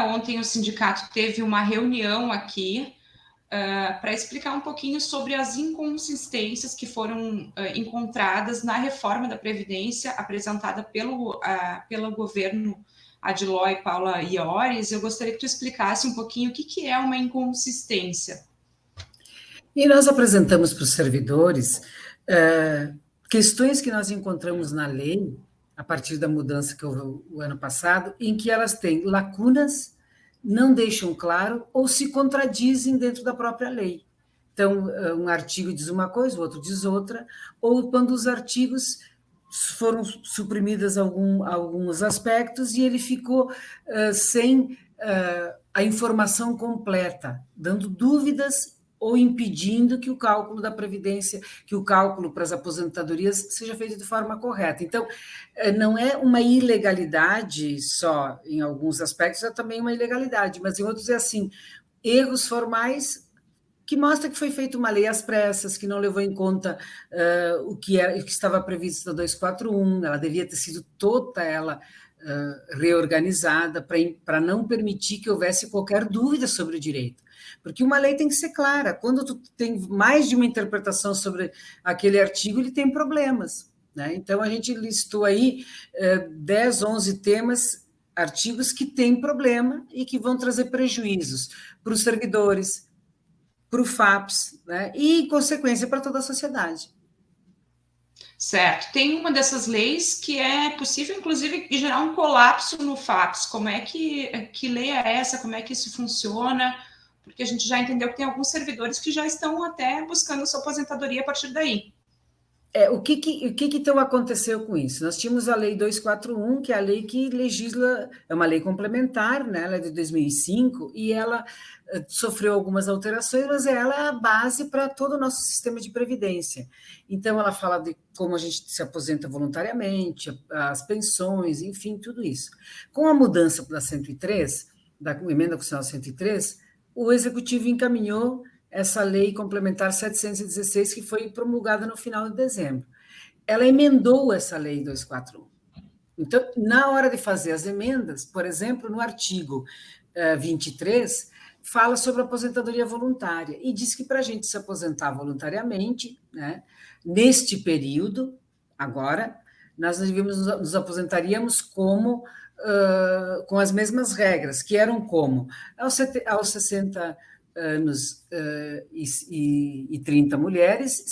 dia, ontem o sindicato teve uma reunião aqui para explicar um pouquinho sobre as inconsistências que foram encontradas na reforma da Previdência apresentada pelo governo Adiló e Paula Iores. Eu gostaria que tu explicasse um pouquinho o que é uma inconsistência. E nós apresentamos para os servidores questões que nós encontramos na lei, a partir da mudança que houve o ano passado, em que elas têm lacunas, não deixam claro ou se contradizem dentro da própria lei. Então, um artigo diz uma coisa, o outro diz outra, ou quando os artigos foram suprimidos alguns aspectos e ele ficou sem a informação completa, dando dúvidas ou impedindo que o cálculo da Previdência, que o cálculo para as aposentadorias seja feito de forma correta. Então, não é uma ilegalidade só em alguns aspectos, é também uma ilegalidade, mas em outros é assim, erros formais que mostra que foi feita uma lei às pressas, que não levou em conta o que estava previsto na 241, ela devia ter sido toda ela reorganizada para não permitir que houvesse qualquer dúvida sobre o direito. Porque uma lei tem que ser clara. Quando tu tem mais de uma interpretação sobre aquele artigo, ele tem problemas. Né? Então, a gente listou aí 10, 11 temas, artigos que têm problema e que vão trazer prejuízos para os servidores, para o FAPES, né? E, em consequência, para toda a sociedade. Certo. Tem uma dessas leis que é possível, inclusive, gerar um colapso no FAPES. Como é que lei é essa? Como é que isso funciona? Porque a gente já entendeu que tem alguns servidores que já estão até buscando sua aposentadoria a partir daí. O que então aconteceu com isso? Nós tínhamos a Lei 241, que é a lei que legisla, é uma lei complementar, né? Ela é de 2005, e ela sofreu algumas alterações, mas ela é a base para todo o nosso sistema de previdência. Então, ela fala de como a gente se aposenta voluntariamente, as pensões, enfim, tudo isso. Com a mudança da 103, da emenda constitucional 103, o Executivo encaminhou essa lei complementar 716, que foi promulgada no final de dezembro. Ela emendou essa lei 241. Então, na hora de fazer as emendas, por exemplo, no artigo 23, fala sobre aposentadoria voluntária e diz que para a gente se aposentar voluntariamente, né, neste período, agora, nós nos aposentaríamos como com as mesmas regras, que eram como aos 60 anos e 30 mulheres,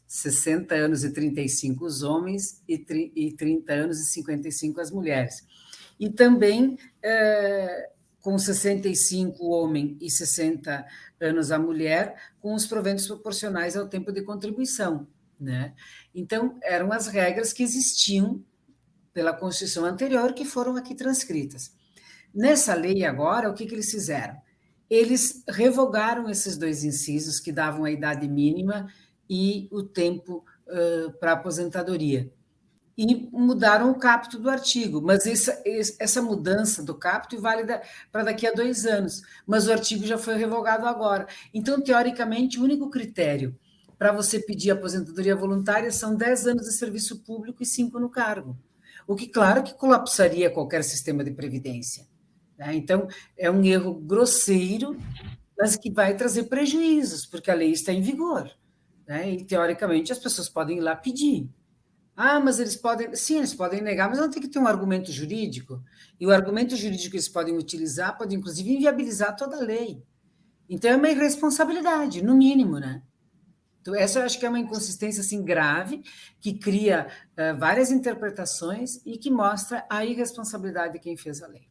60 anos e 35 os homens e 30 anos e 55 as mulheres. E também com 65 o homem e 60 anos a mulher, com os proventos proporcionais ao tempo de contribuição. Né? Então, eram as regras que existiam pela Constituição anterior, que foram aqui transcritas. Nessa lei agora, o que eles fizeram? Eles revogaram esses dois incisos que davam a idade mínima e o tempo para aposentadoria. E mudaram o caput do artigo, mas essa mudança do caput é válida para daqui a 2 anos, mas o artigo já foi revogado agora. Então, teoricamente, o único critério para você pedir aposentadoria voluntária são 10 anos de serviço público e 5 no cargo. O que, claro, que colapsaria qualquer sistema de previdência. Né? Então, é um erro grosseiro, mas que vai trazer prejuízos, porque a lei está em vigor. Né? E, teoricamente, as pessoas podem ir lá pedir. Ah, mas eles podem... Sim, eles podem negar, mas não tem que ter um argumento jurídico. E o argumento jurídico que eles podem utilizar pode, inclusive, inviabilizar toda a lei. Então, é uma irresponsabilidade, no mínimo, né? Então, essa eu acho que é uma inconsistência assim, grave, que cria várias interpretações e que mostra a irresponsabilidade de quem fez a lei.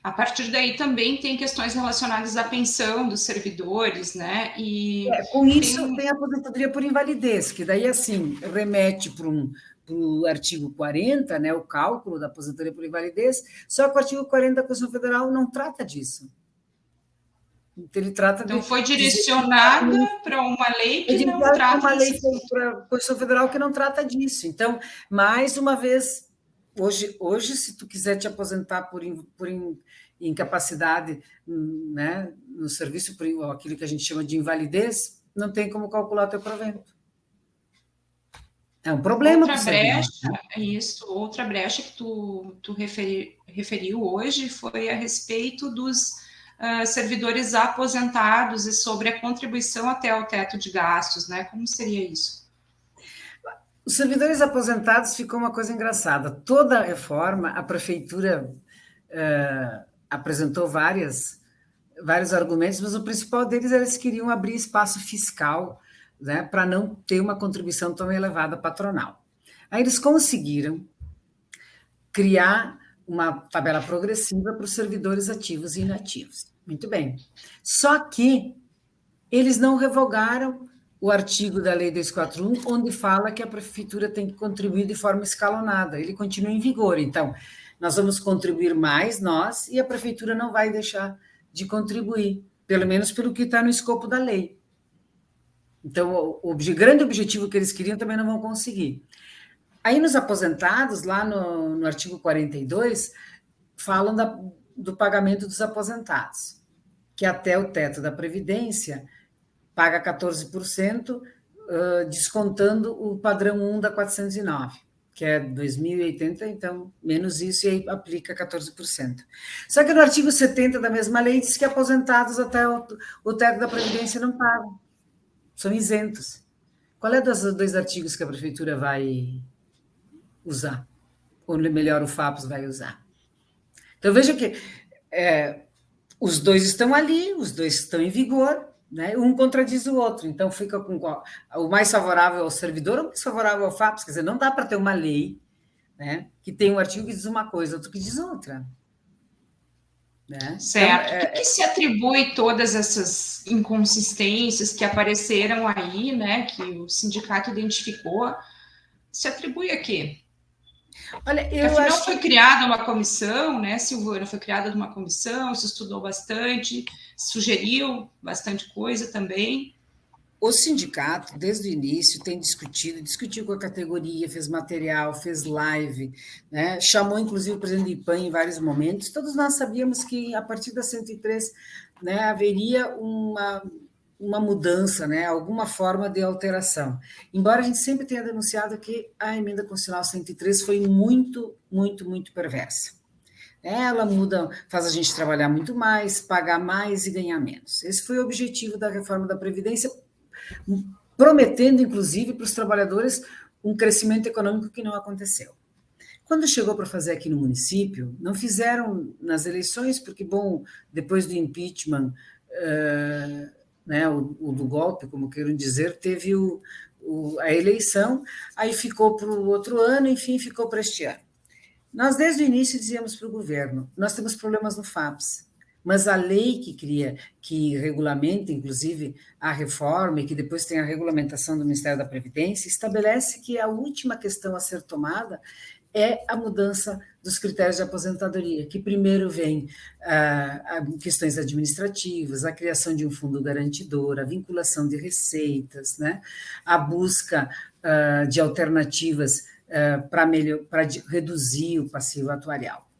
A partir daí também tem questões relacionadas à pensão dos servidores, né? E com isso tem a aposentadoria por invalidez, que daí assim remete para o artigo 40, né, o cálculo da aposentadoria por invalidez, só que o artigo 40 da Constituição Federal não trata disso. Então, ele trata então foi direcionada para uma lei que não trata uma lei para a Constituição Federal que não trata disso. Então, mais uma vez, hoje se tu quiser te aposentar por incapacidade, né, no serviço, por aquilo que a gente chama de invalidez, não tem como calcular teu provento. É um problema para o Outra servidor. brecha, outra brecha que tu referiu hoje foi a respeito dos servidores aposentados e sobre a contribuição até o teto de gastos, né? Como seria isso? Os servidores aposentados ficou uma coisa engraçada. Toda a reforma, a prefeitura apresentou vários argumentos, mas o principal deles era que eles queriam abrir espaço fiscal, né, para não ter uma contribuição tão elevada patronal. Aí eles conseguiram criar uma tabela progressiva para os servidores ativos e inativos. Muito bem. Só que eles não revogaram o artigo da Lei 241, onde fala que a prefeitura tem que contribuir de forma escalonada. Ele continua em vigor. Então, nós vamos contribuir mais, nós, e a prefeitura não vai deixar de contribuir, pelo menos pelo que está no escopo da lei. Então, o grande objetivo que eles queriam também não vão conseguir. Aí, nos aposentados, lá no artigo 42, falam do pagamento dos aposentados, que até o teto da Previdência paga 14%, descontando o padrão 1 da 409, que é 2.080, então, menos isso, e aí aplica 14%. Só que no artigo 70 da mesma lei diz que aposentados até o teto da Previdência não pagam, são isentos. Qual é dos dois artigos que a prefeitura vai usar? Ou melhor, o FAPES vai usar? Então, veja que os dois estão ali, os dois estão em vigor, né? Um contradiz o outro, então fica com o mais favorável ao servidor ou o mais favorável ao FAPES, quer dizer, não dá para ter uma lei, né, que tem um artigo que diz uma coisa, outro que diz outra. Né? Certo. Então, que se atribui todas essas inconsistências que apareceram aí, né, que o sindicato identificou, se atribui a quê? Olha, afinal, foi criada uma comissão, né, Silvana? Foi criada uma comissão, se estudou bastante, sugeriu bastante coisa também. O sindicato, desde o início, tem discutiu com a categoria, fez material, fez live, né? Chamou, inclusive, o presidente do IPAM em vários momentos. Todos nós sabíamos que, a partir da 103, né, haveria uma mudança, né, alguma forma de alteração. Embora a gente sempre tenha denunciado que a emenda constitucional 103 foi muito, muito, muito perversa. Ela muda, faz a gente trabalhar muito mais, pagar mais e ganhar menos. Esse foi o objetivo da reforma da Previdência, prometendo, inclusive, para os trabalhadores um crescimento econômico que não aconteceu. Quando chegou para fazer aqui no município, não fizeram nas eleições, porque, bom, depois do impeachment, né, o do golpe, como queiram dizer, teve a eleição, aí ficou para o outro ano, enfim, ficou para este ano. Nós, desde o início, dizíamos para o governo, nós temos problemas no FAPES, mas a lei que regulamenta, inclusive, a reforma e que depois tem a regulamentação do Ministério da Previdência, estabelece que a última questão a ser tomada é a mudança dos critérios de aposentadoria, que primeiro vem questões administrativas, a criação de um fundo garantidor, a vinculação de receitas, né, a busca de alternativas para reduzir o passivo atuarial.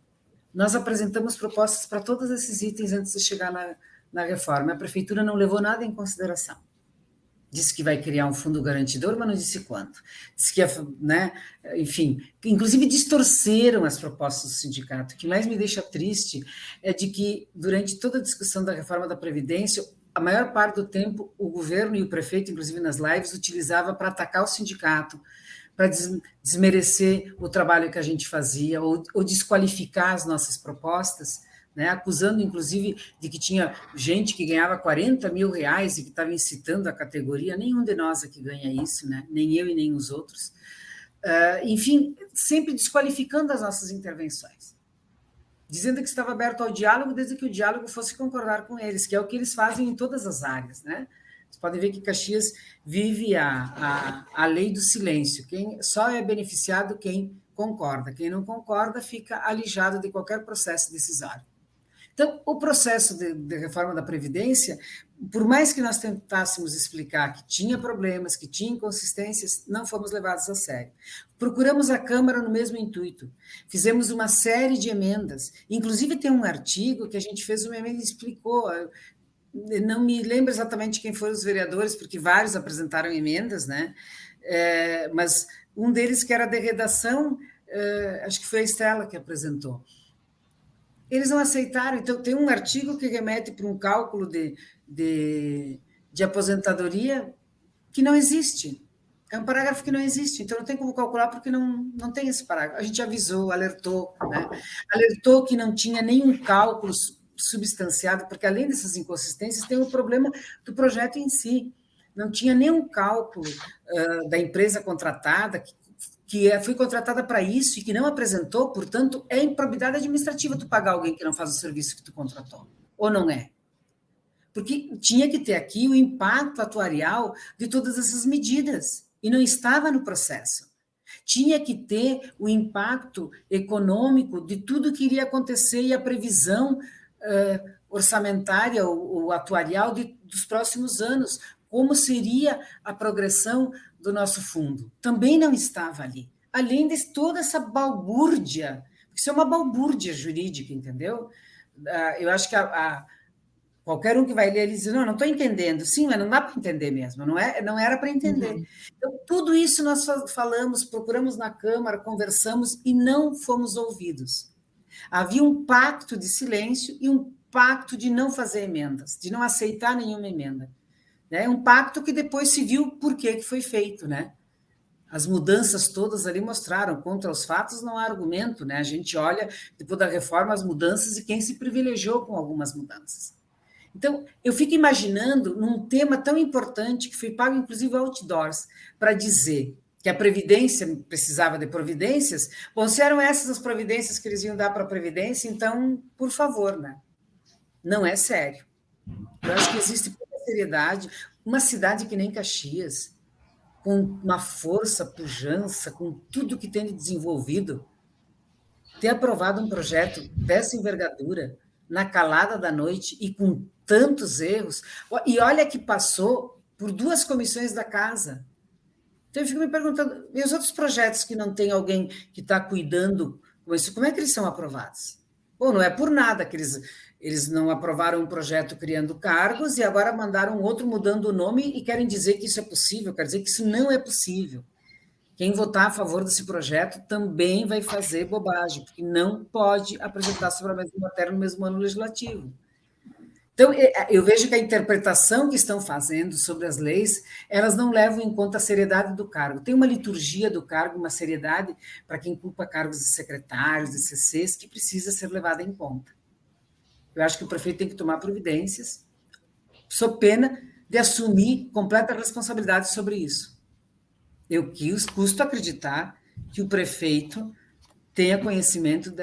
Nós apresentamos propostas para todos esses itens antes de chegar na reforma. A prefeitura não levou nada em consideração. Disse que vai criar um fundo garantidor, mas não disse quanto. Disse que, né, enfim, inclusive distorceram as propostas do sindicato. O que mais me deixa triste é de que, durante toda a discussão da reforma da Previdência, a maior parte do tempo, o governo e o prefeito, inclusive nas lives, utilizava para atacar o sindicato, para desmerecer o trabalho que a gente fazia, ou desqualificar as nossas propostas, né, acusando, inclusive, de que tinha gente que ganhava 40 mil reais e que estava incitando a categoria. Nenhum de nós aqui ganha isso, né? Nem eu e nem os outros. Enfim, sempre desqualificando as nossas intervenções, dizendo que estava aberto ao diálogo, desde que o diálogo fosse concordar com eles, que é o que eles fazem em todas as áreas, né? Vocês podem ver que Caxias vive a lei do silêncio. Só é beneficiado quem concorda. Quem não concorda fica alijado de qualquer processo decisório. Então, o processo de reforma da Previdência, por mais que nós tentássemos explicar que tinha problemas, que tinha inconsistências, não fomos levados a sério. Procuramos a Câmara no mesmo intuito. Fizemos uma série de emendas. Inclusive, tem um artigo que a gente fez uma emenda e explicou. Não me lembro exatamente quem foram os vereadores, porque vários apresentaram emendas, né? Mas Um deles, que era de redação, acho que foi a Estela que apresentou. Eles não aceitaram. Então, tem um artigo que remete para um cálculo de aposentadoria que não existe. É um parágrafo que não existe, então não tem como calcular porque não tem esse parágrafo. A gente avisou, alertou, né? Alertou que não tinha nenhum cálculo substanciado, porque além dessas inconsistências, tem o problema do projeto em si. Não tinha nenhum cálculo da empresa contratada, que foi contratada para isso e que não apresentou, portanto, é improbidade administrativa tu pagar alguém que não faz o serviço que tu contratou. Ou não é? Porque tinha que ter aqui o impacto atuarial de todas essas medidas, e não estava no processo. Tinha que ter o impacto econômico de tudo que iria acontecer e a previsão orçamentária ou atuarial dos próximos anos, como seria a progressão do nosso fundo. Também não estava ali. Além de toda essa balbúrdia, isso é uma balbúrdia jurídica, entendeu? Eu acho que qualquer um que vai ler, ele diz, não estou entendendo. Sim, mas não dá para entender mesmo, não era para entender. Uhum. Então, tudo isso nós falamos, procuramos na Câmara, conversamos e não fomos ouvidos. Havia um pacto de silêncio e um pacto de não fazer emendas, de não aceitar nenhuma emenda. Né? Um pacto que depois se viu por que foi feito, né? As mudanças todas ali mostraram, contra os fatos não há argumento, né? A gente olha, depois da reforma, as mudanças e quem se privilegiou com algumas mudanças. Então, eu fico imaginando num tema tão importante, que foi pago, inclusive, outdoors, para dizer que a Previdência precisava de providências. Bom, se eram essas as providências que eles iam dar para a Previdência, então, por favor, né? Não é sério. Eu acho que existe pouca seriedade. Uma cidade que nem Caxias, com uma força, pujança, com tudo que tem de desenvolvido, ter aprovado um projeto dessa envergadura, na calada da noite e com tantos erros, e olha que passou por 2 comissões da casa. Então, eu fico me perguntando, e os outros projetos que não tem alguém que está cuidando com isso, como é que eles são aprovados? Bom, não é por nada que eles não aprovaram um projeto criando cargos e agora mandaram outro mudando o nome e querem dizer que isso é possível, quer dizer que isso não é possível. Quem votar a favor desse projeto também vai fazer bobagem, porque não pode apresentar sobre a mesma matéria no mesmo ano legislativo. Então, eu vejo que a interpretação que estão fazendo sobre as leis, elas não levam em conta a seriedade do cargo. Tem uma liturgia do cargo, uma seriedade para quem ocupa cargos de secretários, de CCs, que precisa ser levada em conta. Eu acho que o prefeito tem que tomar providências, sob pena de assumir completa responsabilidade sobre isso. Eu custo acreditar que o prefeito tenha conhecimento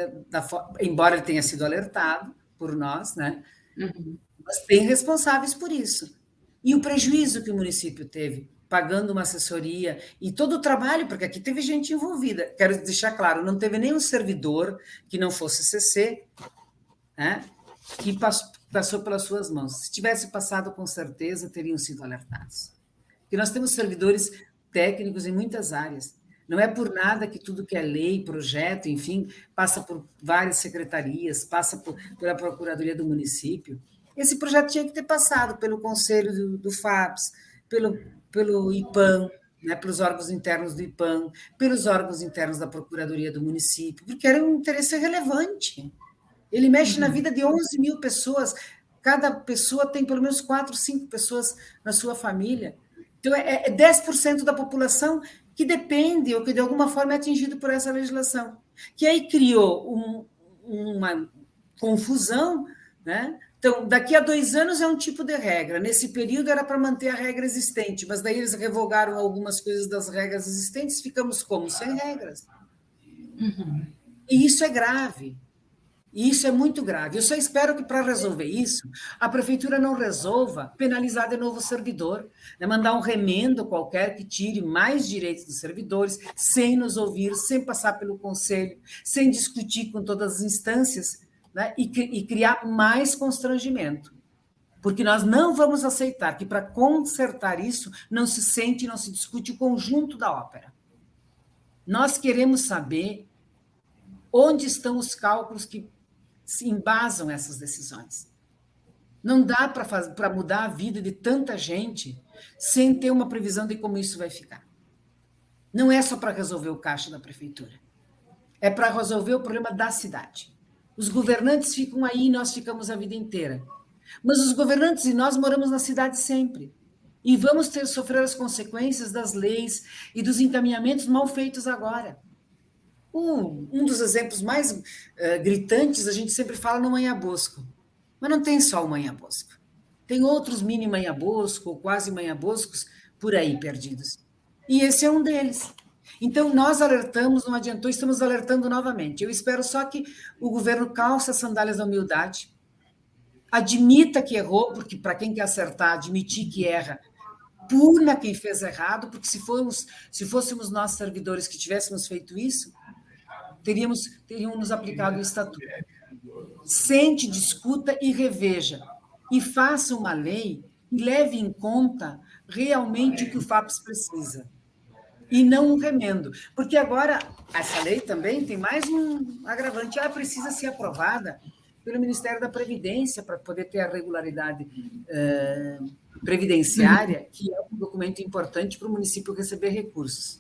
embora ele tenha sido alertado por nós, né? Uhum. Mas tem responsáveis por isso. E o prejuízo que o município teve, pagando uma assessoria e todo o trabalho, porque aqui teve gente envolvida. Quero deixar claro, não teve nenhum servidor que não fosse CC, né, que passou pelas suas mãos. Se tivesse passado, com certeza, teriam sido alertados. Porque nós temos servidores técnicos em muitas áreas. Não é por nada que tudo que é lei, projeto, enfim, passa por várias secretarias, passa pela Procuradoria do município. Esse projeto tinha que ter passado pelo Conselho do FAPS, pelo IPAM, né, pelos órgãos internos do IPAM, pelos órgãos internos da Procuradoria do município, porque era um interesse relevante. Ele mexe na vida de 11 mil pessoas, cada pessoa tem pelo menos 4, 5 pessoas na sua família. Então, é 10% da população que depende ou que, de alguma forma, é atingido por essa legislação. Que aí criou uma confusão, né? Então, daqui a 2 anos é um tipo de regra. Nesse período era para manter a regra existente, mas daí eles revogaram algumas coisas das regras existentes, ficamos como? Sem regras. Uhum. E isso é grave. E isso é muito grave. Eu só espero que, para resolver isso, a prefeitura não resolva penalizar de novo o servidor, né? Mandar um remendo qualquer que tire mais direitos dos servidores, sem nos ouvir, sem passar pelo conselho, sem discutir com todas as instâncias, né? E criar mais constrangimento. Porque nós não vamos aceitar que, para consertar isso, não se sente e não se discute o conjunto da ópera. Nós queremos saber onde estão os cálculos que se embasam essas decisões. Não dá para mudar a vida de tanta gente sem ter uma previsão de como isso vai ficar. Não é só para resolver o caixa da prefeitura, é para resolver o problema da cidade. Os governantes ficam aí e nós ficamos a vida inteira. Mas os governantes e nós moramos na cidade sempre. E vamos sofrer as consequências das leis e dos encaminhamentos mal feitos agora. Um dos exemplos mais gritantes, a gente sempre fala no Manhã Bosco. Mas não tem só o Manhã Bosco. Tem outros mini Manhã Bosco, ou quase Manhã Boscos, por aí perdidos. E esse é um deles. Então, nós alertamos, não adiantou, estamos alertando novamente. Eu espero só que o governo calce as sandálias da humildade, admita que errou, porque para quem quer acertar, admitir que erra, puna quem fez errado, porque se fôssemos nós servidores que tivéssemos feito isso, teriam nos aplicado o estatuto. Sente, discuta e reveja. E faça uma lei e leve em conta realmente o que o FAPES precisa. E não um remendo. Porque agora, essa lei também tem mais um agravante. Ela precisa ser aprovada pelo Ministério da Previdência para poder ter a regularidade previdenciária, que é um documento importante para o município receber recursos.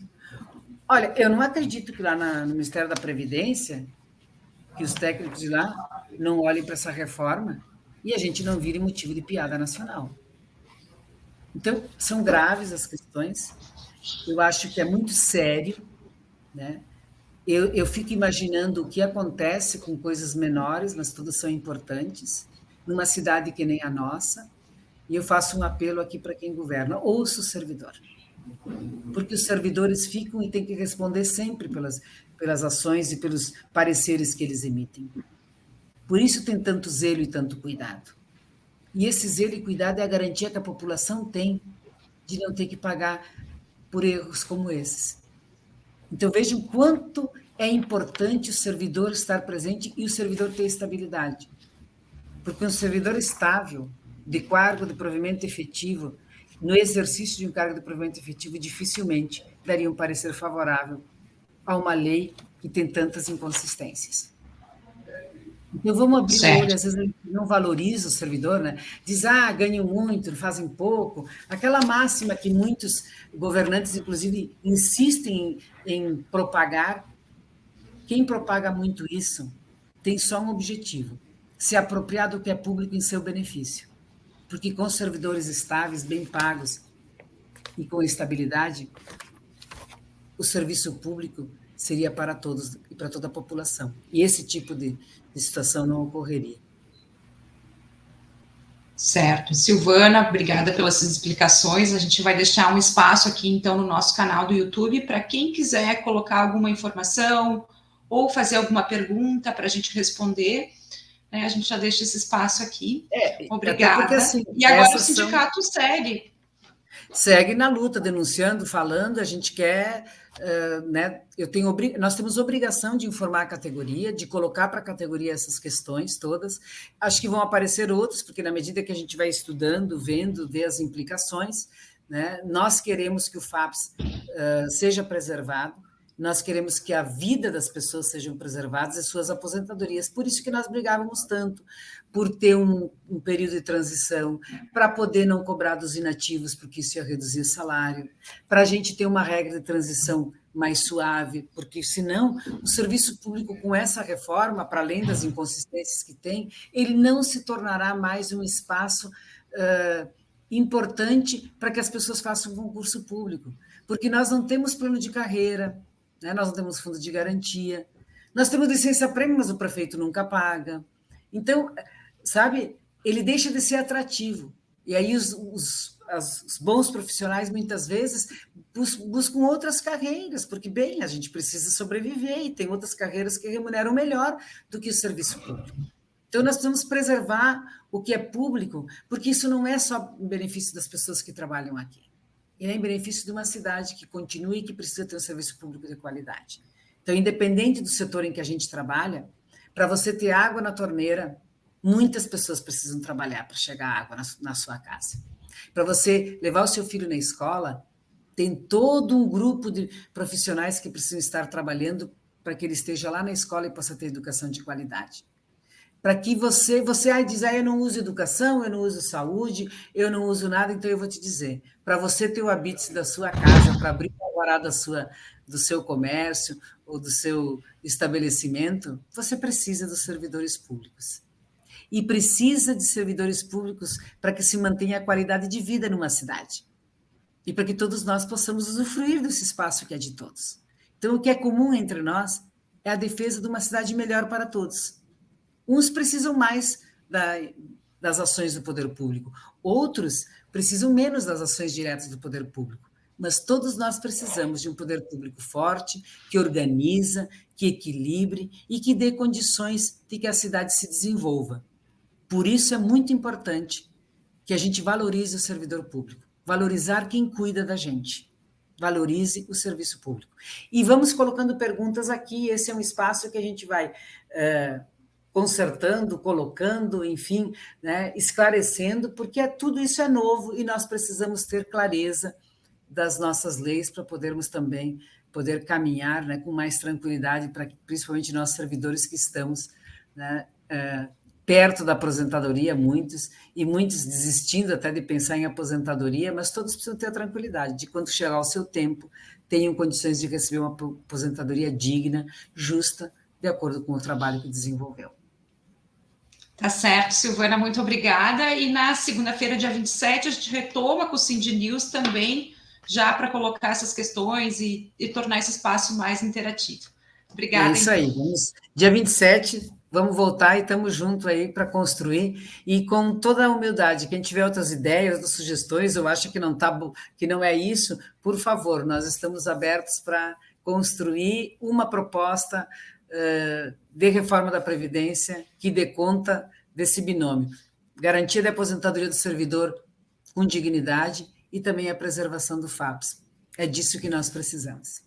Olha, eu não acredito que lá no Ministério da Previdência, que os técnicos de lá não olhem para essa reforma e a gente não vire motivo de piada nacional. Então, são graves as questões, eu acho que é muito sério, né? Eu fico imaginando o que acontece com coisas menores, mas todas são importantes, numa cidade que nem a nossa, e eu faço um apelo aqui para quem governa: ouça o servidor, porque os servidores ficam e têm que responder sempre pelas ações e pelos pareceres que eles emitem. Por isso tem tanto zelo e tanto cuidado. E esse zelo e cuidado é a garantia que a população tem de não ter que pagar por erros como esses. Então, vejam o quanto é importante o servidor estar presente e o servidor ter estabilidade. Porque um servidor estável, de cargo de provimento efetivo, no exercício de um cargo de provimento efetivo, dificilmente daria um parecer favorável a uma lei que tem tantas inconsistências. Então, vamos abrir o olho, às vezes a gente não valoriza o servidor, né? Diz, ganham muito, fazem pouco. Aquela máxima que muitos governantes, inclusive, insistem em propagar. Quem propaga muito isso tem só um objetivo: se apropriar do que é público em seu benefício. Porque com servidores estáveis, bem pagos e com estabilidade, o serviço público seria para todos e para toda a população. E esse tipo de situação não ocorreria. Certo. Silvana, obrigada pelas explicações. A gente vai deixar um espaço aqui, então, no nosso canal do YouTube, para quem quiser colocar alguma informação ou fazer alguma pergunta para a gente responder, né? A gente já deixa esse espaço aqui. Obrigada. Porque, assim, e agora o sindicato segue na luta, denunciando, falando. A gente quer, né? Nós temos obrigação de informar a categoria, de colocar para a categoria essas questões todas. Acho que vão aparecer outros, porque na medida que a gente vai estudando, vendo, vê as implicações, né? Nós queremos que o FAPES seja preservado. Nós queremos que a vida das pessoas sejam preservadas e suas aposentadorias. Por isso que nós brigávamos tanto, por ter um período de transição, para poder não cobrar dos inativos, porque isso ia reduzir o salário, para a gente ter uma regra de transição mais suave, porque senão o serviço público, com essa reforma, para além das inconsistências que tem, ele não se tornará mais um espaço importante para que as pessoas façam um concurso público, porque nós não temos plano de carreira, né? Nós não temos fundo de garantia, nós temos licença-prêmio, mas o prefeito nunca paga. Então, sabe, ele deixa de ser atrativo. E aí os bons profissionais, muitas vezes, buscam outras carreiras, porque, bem, a gente precisa sobreviver e tem outras carreiras que remuneram melhor do que o serviço público. Então, nós precisamos preservar o que é público, porque isso não é só em benefício das pessoas que trabalham aqui. E é em benefício de uma cidade que continue e que precisa ter um serviço público de qualidade. Então, independente do setor em que a gente trabalha, para você ter água na torneira, muitas pessoas precisam trabalhar para chegar água na sua casa. Para você levar o seu filho na escola, tem todo um grupo de profissionais que precisam estar trabalhando para que ele esteja lá na escola e possa ter educação de qualidade. Para que você diz, eu não uso educação, eu não uso saúde, eu não uso nada, então eu vou te dizer, para você ter o habite da sua casa, para abrir a separar do seu comércio ou do seu estabelecimento, você precisa dos servidores públicos. E precisa de servidores públicos para que se mantenha a qualidade de vida numa cidade. E para que todos nós possamos usufruir desse espaço que é de todos. Então, o que é comum entre nós é a defesa de uma cidade melhor para todos. Uns precisam mais das ações do poder público, outros precisam menos das ações diretas do poder público. Mas todos nós precisamos de um poder público forte, que organiza, que equilibre e que dê condições de que a cidade se desenvolva. Por isso é muito importante que a gente valorize o servidor público, valorizar quem cuida da gente, valorize o serviço público. E vamos colocando perguntas aqui, esse é um espaço que a gente vai consertando, colocando, enfim, né, esclarecendo, porque tudo isso é novo e nós precisamos ter clareza das nossas leis para podermos também poder caminhar, né, com mais tranquilidade, para principalmente nós servidores que estamos, né, perto da aposentadoria, muitos desistindo até de pensar em aposentadoria, mas todos precisam ter a tranquilidade de quando chegar o seu tempo, tenham condições de receber uma aposentadoria digna, justa, de acordo com o trabalho que desenvolveu. Tá certo, Silvana, muito obrigada. E na segunda-feira, dia 27, a gente retoma com o Cindy News também, já para colocar essas questões e tornar esse espaço mais interativo. Obrigada. É isso aí, vamos, dia 27, vamos voltar e estamos juntos aí para construir, e com toda a humildade, quem tiver outras ideias, outras sugestões, eu acho que não é isso, por favor, nós estamos abertos para construir uma proposta de reforma da Previdência que dê conta desse binômio, garantia da aposentadoria do servidor com dignidade e também a preservação do FAPS. É disso que nós precisamos.